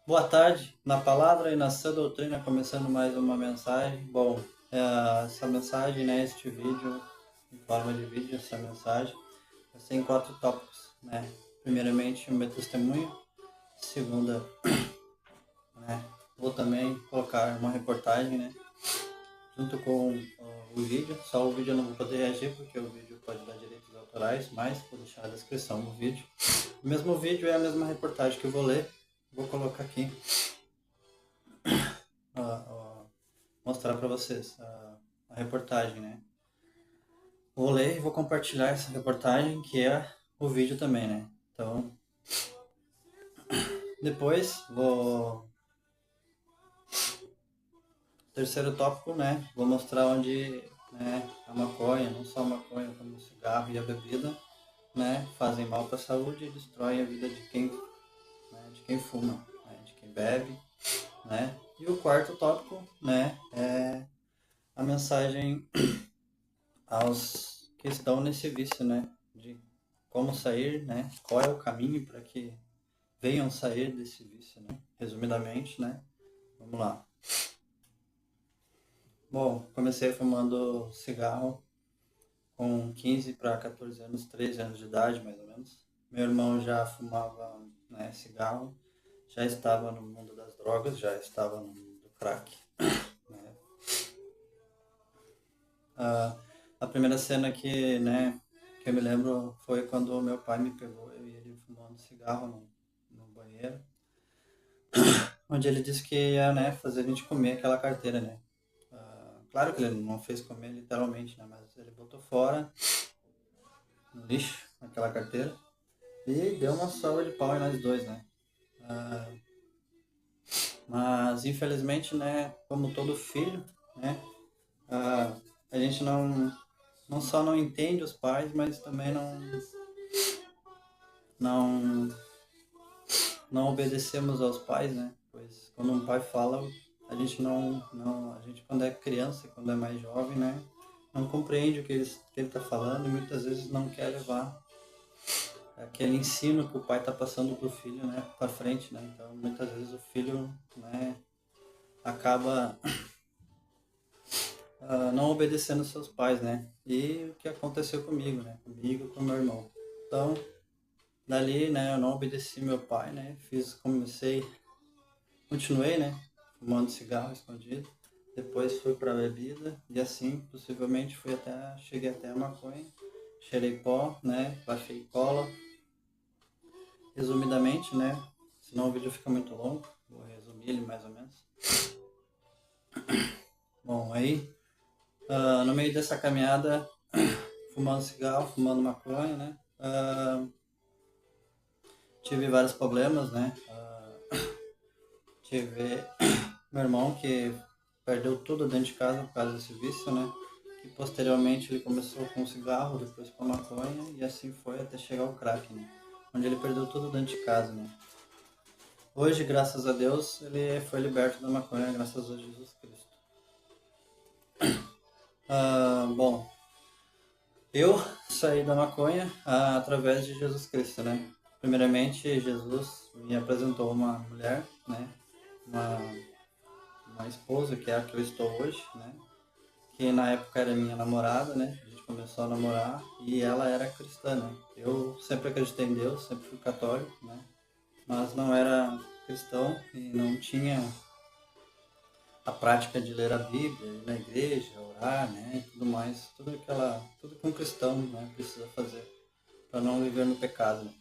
Boa tarde, na palavra e na sã doutrina, começando mais uma mensagem. Bom, essa mensagem, né, este vídeo, em forma de vídeo, essa mensagem, vai ser em 4 tópicos, né? Primeiramente, o meu testemunho. Segunda, né, vou também colocar uma reportagem, né, junto com o vídeo. Só o vídeo eu não vou poder reagir, porque o vídeo pode dar direitos autorais, mas vou deixar a descrição do vídeo. O mesmo vídeo é a mesma reportagem que eu vou ler, vou colocar aqui. Mostrar para vocês a reportagem, né? Vou ler e vou compartilhar essa reportagem, que é o vídeo também, né? Então, depois vou... Terceiro tópico, né? Vou mostrar onde, né, a maconha, não só a maconha, como o cigarro e a bebida, né, fazem mal para a saúde e destroem a vida de quem fuma, né, de quem bebe, né? E o quarto tópico, né, é a mensagem aos que estão nesse vício, né? De como sair, né? Qual é o caminho para que venham sair desse vício, né? Resumidamente, né? Vamos lá. Bom, comecei fumando cigarro com 15 para 14 anos, 13 anos de idade, mais ou menos. Meu irmão já fumava, né, cigarro, já estava no mundo das drogas, já estava no mundo do crack, né? Ah, a primeira cena que eu me lembro foi quando meu pai me pegou, eu e ele fumando cigarro no banheiro, onde ele disse que ia, né, fazer a gente comer aquela carteira, né? Claro que ele não fez comer literalmente, né? Mas ele botou fora, no lixo, aquela carteira, e deu uma sova de pau em nós dois, né? Ah, mas infelizmente, né, como todo filho, né, ah, a gente não só não entende os pais, mas também não não obedecemos aos pais, né? Pois quando um pai fala, a gente a gente quando é criança, quando é mais jovem, né? Não compreende o que ele está falando e muitas vezes não quer levar aquele ensino que o pai está passando para o filho, né? Para frente, né? Então muitas vezes o filho, né? Acaba não obedecendo seus pais, né? E o que aconteceu comigo, né? Comigo e com meu irmão. Então, dali, né? Eu não obedeci meu pai, né? Continuei, né? Fumando cigarro escondido. Depois fui para bebida e assim, possivelmente, cheguei até a maconha. Cheirei pó, né? Baixei cola. Resumidamente, né? Senão o vídeo fica muito longo. Vou resumir ele mais ou menos. Bom, aí, no meio dessa caminhada, fumando cigarro, fumando maconha, né? Tive vários problemas, né? Tive meu irmão que perdeu tudo dentro de casa por causa desse vício, né? Que posteriormente ele começou com cigarro, depois com maconha e assim foi até chegar ao crack, né? Onde ele perdeu tudo dentro de casa, né? Hoje, graças a Deus, ele foi liberto da maconha, graças a Jesus Cristo. Bom, eu saí da maconha através de Jesus Cristo, né? Primeiramente, Jesus me apresentou uma mulher, né? Uma, uma esposa, que é a que eu estou hoje, né? Que na época era minha namorada, né? A gente começou a namorar e ela era cristã, né? Eu sempre acreditei em Deus, sempre fui católico, né? Mas não era cristão e não tinha a prática de ler a Bíblia, ir na igreja, orar, né? E tudo mais, tudo que um cristão, né, precisa fazer para não viver no pecado, né?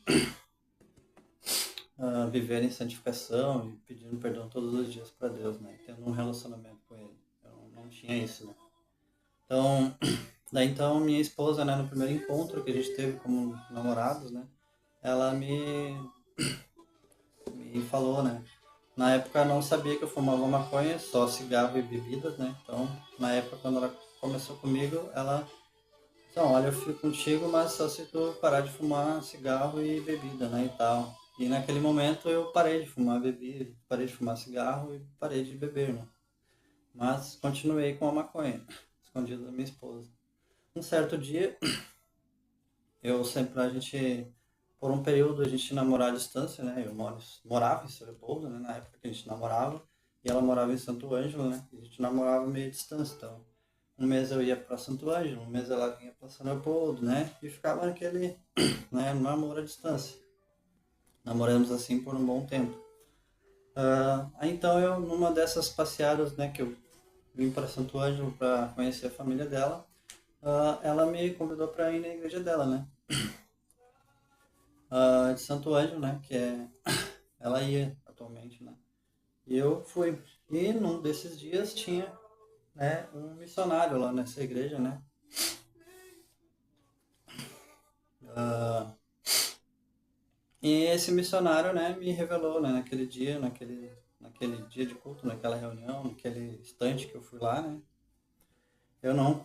Viver em santificação e pedindo perdão todos os dias para Deus, né? Tendo um relacionamento com Ele. Eu não tinha isso, né? Então, daí então minha esposa, né, no primeiro encontro que a gente teve como namorados, né, ela me falou, né, na época eu não sabia que eu fumava maconha, só cigarro e bebidas, né, então na época quando ela começou comigo, ela então, olha, eu fico contigo, mas só se tu parar de fumar cigarro e bebida, né, e tal. E naquele momento eu parei de fumar bebida, parei de fumar cigarro e parei de beber, né. Mas continuei com a maconha, escondido da minha esposa. Um certo dia, a gente por um período a gente namorava à distância, né? Morava em São Leopoldo, né? Na época que a gente namorava, e ela morava em Santo Ângelo, né? E a gente namorava meio à distância, então um mês eu ia para Santo Ângelo, um mês ela vinha para São Leopoldo, né? E ficava naquele, né, namoro à distância. Namoramos assim por um bom tempo. Aí então eu, numa dessas passeadas, né, que eu vim para Santo Ângelo para conhecer a família dela, ela me convidou para ir na igreja dela, né? De Santo Ângelo, né? Que é, ela ia atualmente, né? E eu fui. E num desses dias tinha, né, um missionário lá nessa igreja, né? Ah, e esse missionário, né, me revelou, né, naquele dia de culto, naquela reunião, naquele instante que eu fui lá, né? Eu não,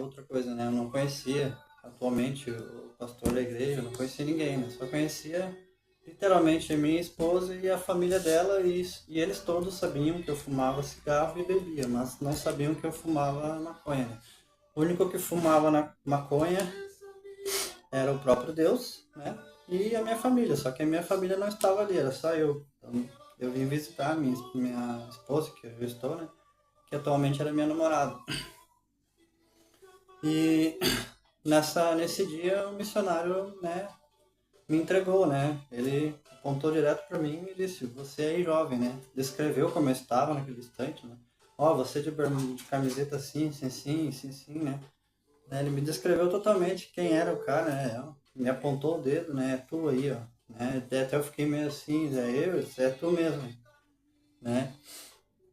outra coisa, né? Eu não conhecia atualmente o pastor da igreja, eu não conhecia ninguém, né? Só conhecia literalmente a minha esposa e a família dela e eles todos sabiam que eu fumava cigarro e bebia, mas não sabiam que eu fumava maconha, né? O único que fumava na maconha era o próprio Deus, né? E a minha família, só que a minha família não estava ali, era só eu. Então, eu vim visitar a minha esposa, que eu estou, né? Que atualmente era minha namorada. E nesse dia o missionário, né, me entregou, né? Ele apontou direto para mim e disse: "Você aí jovem, né?" Descreveu como eu estava naquele instante, né? Ó, você de camiseta assim, assim, assim, assim, assim, né? Ele me descreveu totalmente quem era o cara, né? Me apontou o dedo, né? É tu aí, ó. Né? Até eu fiquei meio assim, é tu mesmo, né?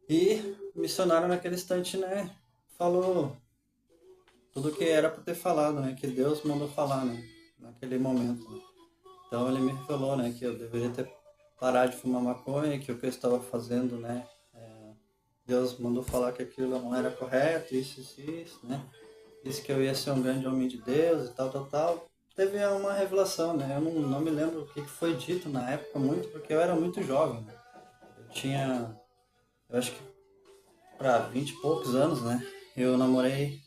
E o missionário naquele instante, né? Falou tudo que era para ter falado, né? Que Deus mandou falar, né? Naquele momento, né? Então ele me revelou, né, que eu deveria ter parado de fumar maconha, que o que eu estava fazendo, né, Deus mandou falar que aquilo não era correto, isso, né? Disse que eu ia ser um grande homem de Deus e tal, tal, tal. Teve uma revelação, né? Eu não me lembro o que foi dito na época muito, porque eu era muito jovem, né? Eu tinha, eu acho que para 20 e poucos anos, né? Eu namorei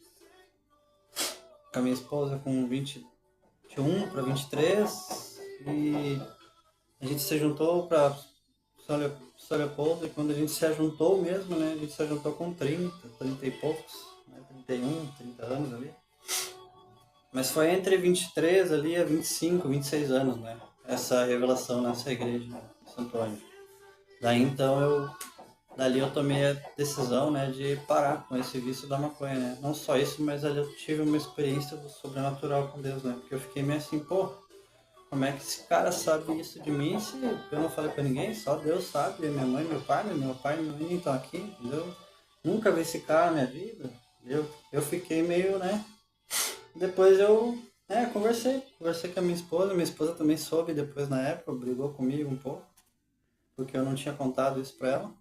com a minha esposa com 21 para 23 e a gente se juntou para São Leopoldo e quando a gente se juntou mesmo, né? A gente se juntou com 30 e poucos, né? 31, 30 anos ali. Mas foi entre 23 ali a 25, 26 anos, né? Essa revelação nessa igreja de Santo Ângelo. Daí então dali eu tomei a decisão, né, de parar com esse vício da maconha, né? Não só isso, mas ali eu tive uma experiência do sobrenatural com Deus, né? Porque eu fiquei meio assim, pô, como é que esse cara sabe isso de mim se eu não falei pra ninguém? Só Deus sabe, minha mãe, meu pai e minha mãe estão aqui, entendeu? Nunca vi esse cara na minha vida. Eu fiquei meio, né? Depois eu, conversei com a minha esposa também soube depois na época, brigou comigo um pouco, porque eu não tinha contado isso pra ela.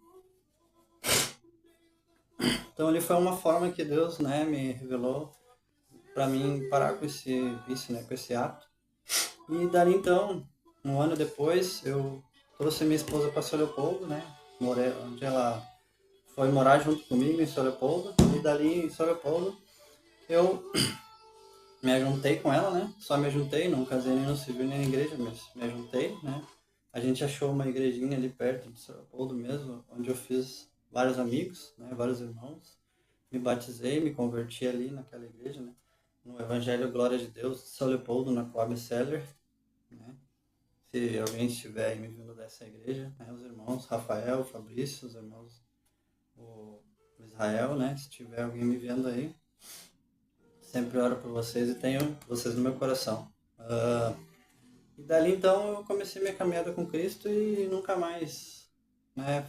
Então ali foi uma forma que Deus, né, me revelou pra mim parar com esse vício, né, com esse ato. E dali então, um ano depois, eu trouxe minha esposa para São Leopoldo, né, onde ela foi morar junto comigo em São Leopoldo, e dali em São Leopoldo eu me juntei com ela, né? Só me juntei, não casei nem no civil nem na igreja, mas me juntei, né? A gente achou uma igrejinha ali perto de São Leopoldo mesmo, onde eu fiz vários amigos, né? Vários irmãos. Me batizei, me converti ali naquela igreja, né? No Evangelho Glória de Deus de São Leopoldo, na Coab Seller, né? Se alguém estiver aí me vindo dessa igreja, né? Os irmãos Rafael, Fabrício, os irmãos o Israel, né? Se tiver alguém me vendo aí, sempre oro por vocês e tenho vocês no meu coração. E dali então eu comecei minha caminhada com Cristo e nunca mais, né,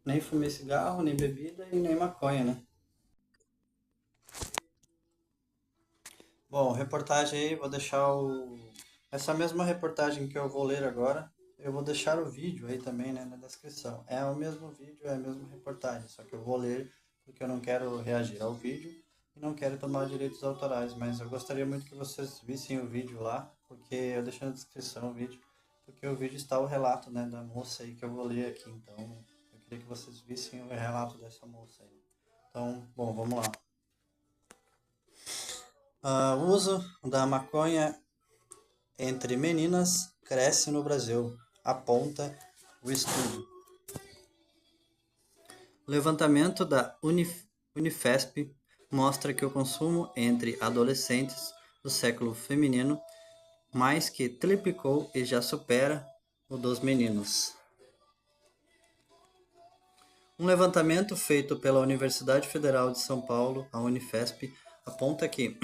nem fumei cigarro, nem bebida e nem maconha, né? Bom, reportagem aí, vou deixar essa mesma reportagem que eu vou ler agora, eu vou deixar o vídeo aí também, né, na descrição. É o mesmo vídeo, é a mesma reportagem, só que eu vou ler porque eu não quero reagir ao vídeo e não quero tomar direitos autorais, mas eu gostaria muito que vocês vissem o vídeo lá, porque eu deixo na descrição o vídeo, porque o vídeo está o relato, né, da moça aí que eu vou ler aqui, então eu queria que vocês vissem o relato dessa moça aí. Então, bom, vamos lá. O uso da maconha entre meninas cresce no Brasil, aponta o estudo. O levantamento da Unifesp mostra que o consumo entre adolescentes do século feminino mais que triplicou e já supera o dos meninos. Um levantamento feito pela Universidade Federal de São Paulo, a Unifesp, aponta que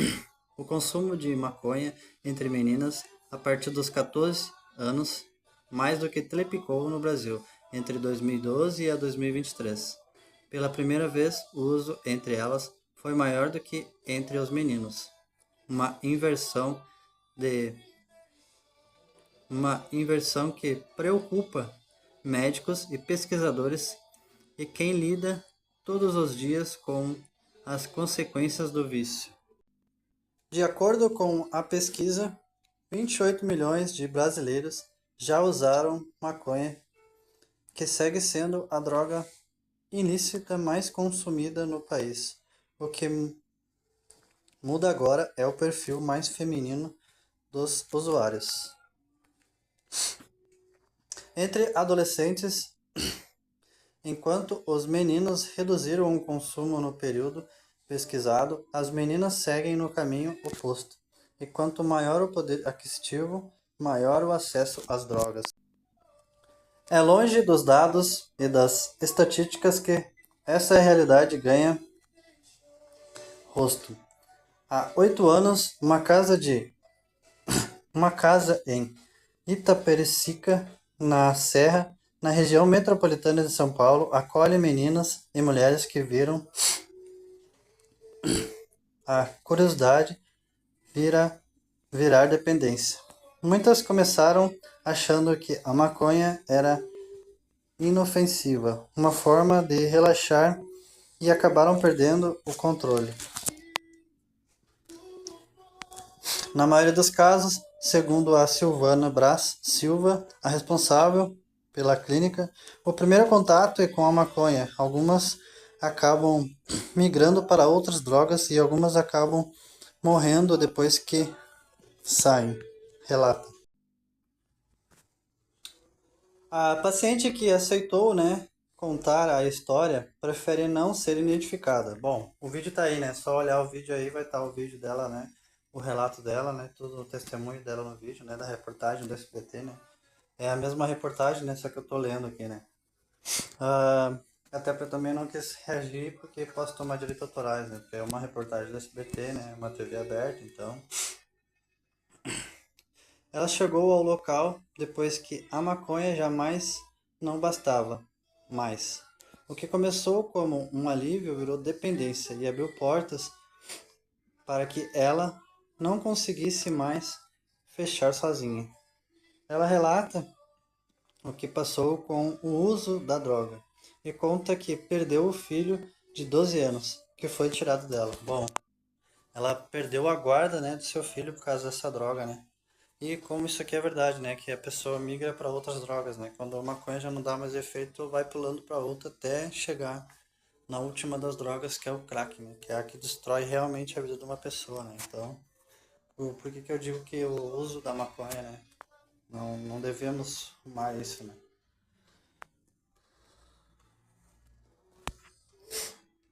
o consumo de maconha entre meninas a partir dos 14 anos mais do que triplicou no Brasil entre 2012 e 2023. Pela primeira vez, o uso entre elas foi maior do que entre os meninos. Uma inversão que preocupa médicos e pesquisadores e quem lida todos os dias com as consequências do vício. De acordo com a pesquisa, 28 milhões de brasileiros já usaram maconha, que segue sendo a droga ilícita mais consumida no país. O que muda agora é o perfil mais feminino dos usuários. Entre adolescentes, enquanto os meninos reduziram o consumo no período pesquisado, as meninas seguem no caminho oposto. E quanto maior o poder aquisitivo, maior o acesso às drogas. É longe dos dados e das estatísticas que essa realidade ganha rosto. Há 8 anos, uma casa em Itapericica, na Serra, na região metropolitana de São Paulo, acolhe meninas e mulheres que viram a curiosidade virar dependência. Muitas começaram achando que a maconha era inofensiva, uma forma de relaxar, e acabaram perdendo o controle. Na maioria dos casos, segundo a Silvana Brás Silva, a responsável pela clínica, o primeiro contato é com a maconha. Algumas acabam migrando para outras drogas e algumas acabam morrendo depois que saem, relata. A paciente que aceitou, contar a história prefere não ser identificada. Bom, o vídeo tá aí, né? Só olhar o vídeo aí vai estar o vídeo dela, né? O relato dela, né? Todo o testemunho dela no vídeo, né? Da reportagem do SBT, né? É a mesma reportagem, né? Só que eu tô lendo aqui, né? Até porque eu também não quis reagir porque posso tomar direitos autorais, né? Porque é uma reportagem do SBT, né? Uma TV aberta, então. Ela chegou ao local depois que a maconha jamais não bastava mais. O que começou como um alívio virou dependência e abriu portas para que ela não conseguisse mais fechar sozinha. Ela relata o que passou com o uso da droga e conta que perdeu o filho de 12 anos, que foi tirado dela. Bom, ela perdeu a guarda, né, do seu filho por causa dessa droga, né? E como isso aqui é verdade, né? Que a pessoa migra para outras drogas, né? Quando a maconha já não dá mais efeito, vai pulando para outra até chegar na última das drogas, que é o crack, né? Que é a que destrói realmente a vida de uma pessoa, né? Então, por que que eu digo que o uso da maconha, né? Não devemos fumar isso, né?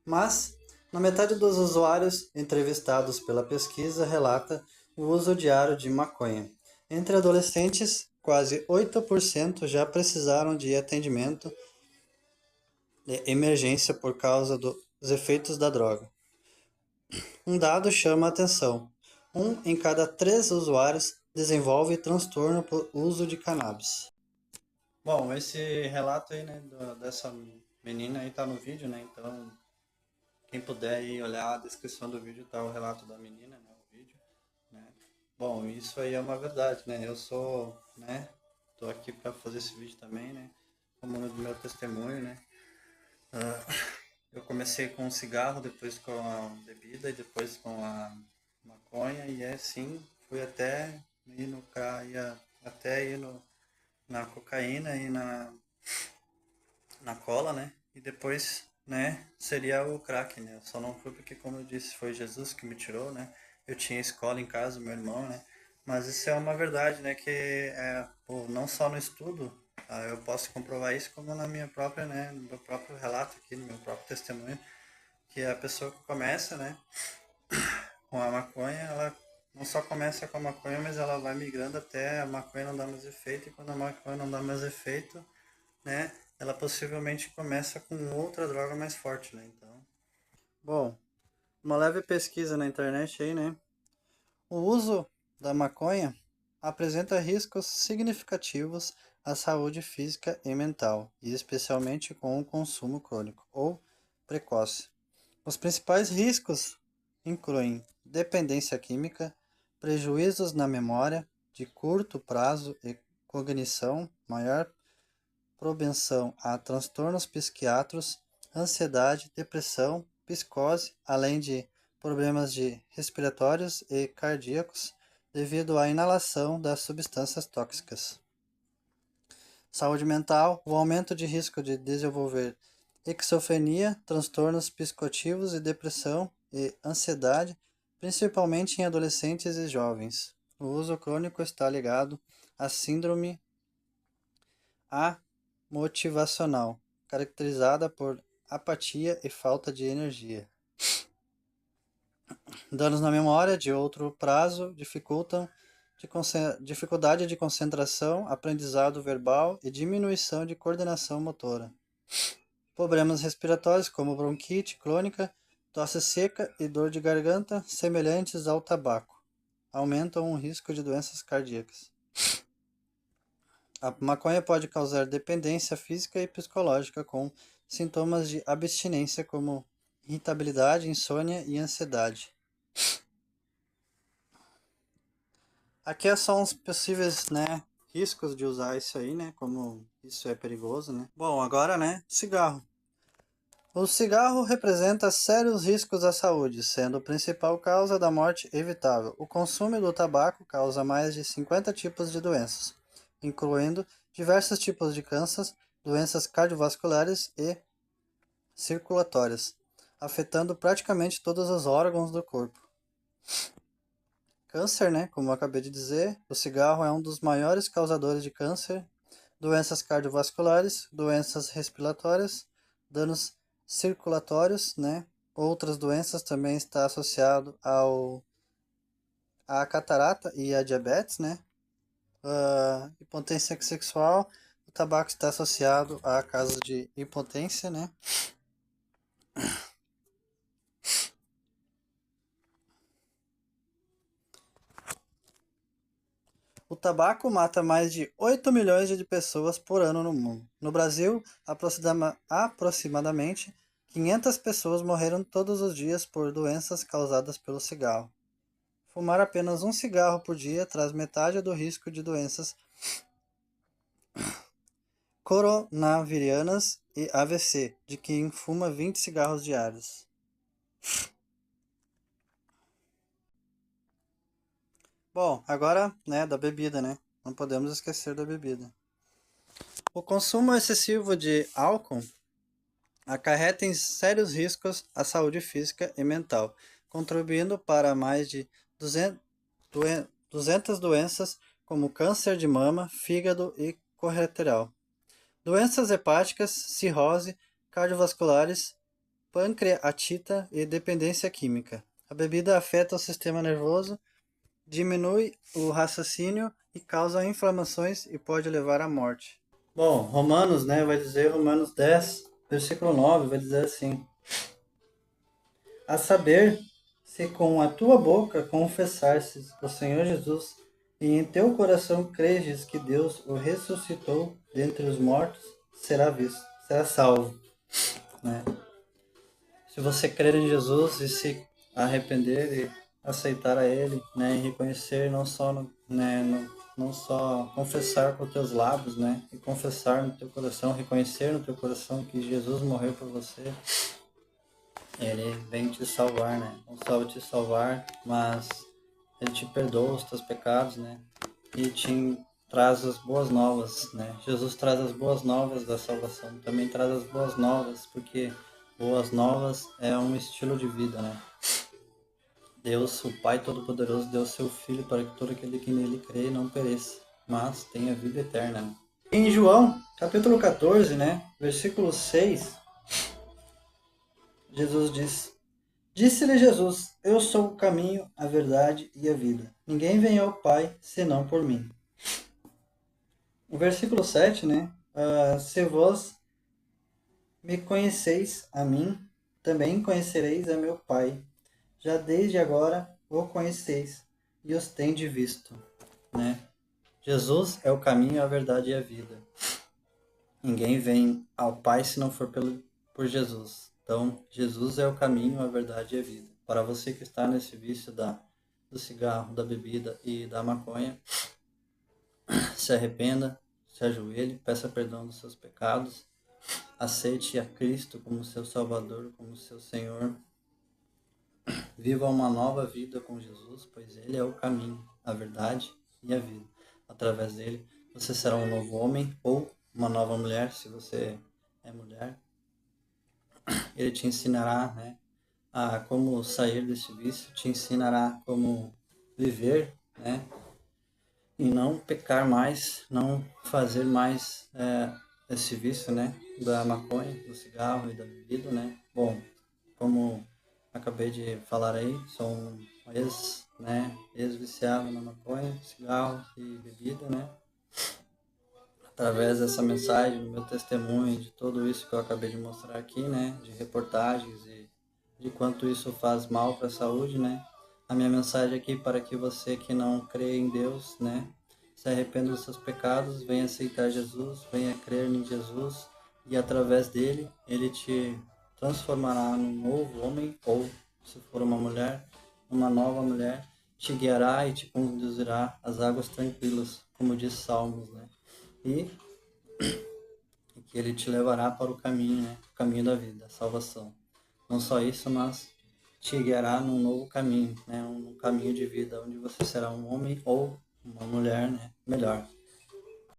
Mas, na metade dos usuários entrevistados pela pesquisa relata o uso diário de maconha. Entre adolescentes, quase 8% já precisaram de atendimento de emergência por causa dos efeitos da droga. Um dado chama a atenção: 1 em cada 3 usuários desenvolve transtorno por uso de cannabis. Bom, esse relato aí, né, dessa menina aí tá no vídeo, né? Então, quem puder ir olhar a descrição do vídeo, tá o relato da menina, né, o vídeo, né? Bom, isso aí é uma verdade, né? Eu sou, né, tô aqui para fazer esse vídeo também, né? Como no meu testemunho, né? Eu comecei com o cigarro, depois com a bebida e depois com a maconha e assim fui até ir no até ir na cocaína e na cola, né? E depois, né, seria o crack, né? Eu só não fui porque, como eu disse, foi Jesus que me tirou, né? Eu tinha escola em casa, meu irmão, né? Mas isso é uma verdade, né? Que pô, não só no estudo, eu posso comprovar isso, como na minha própria, né? No meu próprio relato aqui, no meu próprio testemunho, que a pessoa que começa, né? Com a maconha, ela não só começa com a maconha, mas ela vai migrando até a maconha não dar mais efeito, e quando a maconha não dá mais efeito, né? Ela possivelmente começa com outra droga mais forte, né? Então. Bom, uma leve pesquisa na internet aí, né? O uso da maconha apresenta riscos significativos à saúde física e mental, e especialmente com o consumo crônico ou precoce. Os principais riscos incluem dependência química, prejuízos na memória de curto prazo e cognição, maior propensão a transtornos psiquiátricos, ansiedade, depressão, psicose, além de problemas de respiratórios e cardíacos devido à inalação das substâncias tóxicas. Saúde mental, o aumento de risco de desenvolver esquizofrenia, transtornos psicoativos e depressão e ansiedade, principalmente em adolescentes e jovens. O uso crônico está ligado à síndrome amotivacional, caracterizada por apatia e falta de energia. Danos na memória de outro prazo dificultam dificuldade de concentração, aprendizado verbal e diminuição de coordenação motora. Problemas respiratórios como bronquite crônica, tosse seca e dor de garganta semelhantes ao tabaco aumentam o risco de doenças cardíacas. A maconha pode causar dependência física e psicológica com sintomas de abstinência como irritabilidade, insônia e ansiedade. Aqui são os possíveis, né, riscos de usar isso aí, né, como isso é perigoso, né. Bom, agora, né, cigarro. O cigarro representa sérios riscos à saúde, sendo a principal causa da morte evitável. O consumo do tabaco causa mais de 50 tipos de doenças, incluindo diversos tipos de câncer, doenças cardiovasculares e circulatórias, afetando praticamente todos os órgãos do corpo. Câncer, né? Como eu acabei de dizer, o cigarro é um dos maiores causadores de câncer, doenças cardiovasculares, doenças respiratórias, danos circulatórios, né? Outras doenças também está associado à catarata e à diabetes, né? Impotência sexual, o tabaco está associado a casos de impotência, né? O tabaco mata mais de 8 milhões de pessoas por ano no mundo. No Brasil, aproximadamente 500 pessoas morreram todos os dias por doenças causadas pelo cigarro. Fumar apenas um cigarro por dia traz metade do risco de doenças coronavirianas e AVC de quem fuma 20 cigarros diários. Bom, agora, né, da bebida, né? Não podemos esquecer da bebida. O consumo excessivo de álcool acarreta em sérios riscos à saúde física e mental, contribuindo para mais de 200 doenças como câncer de mama, fígado e colateral, doenças hepáticas, cirrose, cardiovasculares, pancreatita e dependência química. A bebida afeta o sistema nervoso, diminui o raciocínio e causa inflamações e pode levar à morte. Bom, Romanos, né, vai dizer, Romanos 10, versículo 9, vai dizer assim: a saber, se com a tua boca confessarses o Senhor Jesus e em teu coração creres que Deus o ressuscitou dentre os mortos, será visto, será salvo, né? Se você crer em Jesus e se arrepender e aceitar a Ele, né, e reconhecer não só não só confessar com os teus lábios, né, e confessar no teu coração, reconhecer no teu coração que Jesus morreu por você, Ele vem te salvar, né? Não só te salvar, mas Ele te perdoa os teus pecados, né? E te traz as boas novas, né? Jesus traz as boas novas da salvação, também traz as boas novas, porque boas novas é um estilo de vida, né? Deus, o Pai Todo-Poderoso, deu seu Filho para que todo aquele que nele crê não pereça, mas tenha vida eterna. Em João, capítulo 14, né, versículo 6, Jesus diz: Disse-lhe Jesus: Eu sou o caminho, a verdade e a vida. Ninguém vem ao Pai senão por mim. O versículo 7, né, se vós me conheceis a mim, também conhecereis a meu Pai. Já desde agora o conheceis e os tendes visto, né? Jesus é o caminho, a verdade e a vida. Ninguém vem ao Pai se não for por Jesus. Então, Jesus é o caminho, a verdade e a vida. Para você que está nesse vício do cigarro, da bebida e da maconha, se arrependa, se ajoelhe, peça perdão dos seus pecados, aceite a Cristo como seu Salvador, como seu Senhor. Viva uma nova vida com Jesus, pois Ele é o caminho, a verdade e a vida. Através dele, você será um novo homem ou uma nova mulher, se você é mulher. Ele te ensinará, né, a como sair desse vício, te ensinará como viver, né, e não pecar mais, não fazer mais esse vício, né, da maconha, do cigarro e da bebida, né. Bom, como acabei de falar aí, sou um ex-viciado na maconha, cigarro e bebida, né. Através dessa mensagem, do meu testemunho, de tudo isso que eu acabei de mostrar aqui, né, de reportagens e de quanto isso faz mal para a saúde, né. A minha mensagem aqui para que você que não crê em Deus, né, se arrependa dos seus pecados, venha aceitar Jesus, venha crer em Jesus e através dele, ele te transformará num novo homem ou, se for uma mulher, uma nova mulher, te guiará e te conduzirá às águas tranquilas, como diz Salmos, né. E que ele te levará para o caminho, né? O caminho da vida, a salvação. Não só isso, mas te guiará num novo caminho, né? Um caminho de vida onde você será um homem ou uma mulher, né? Melhor.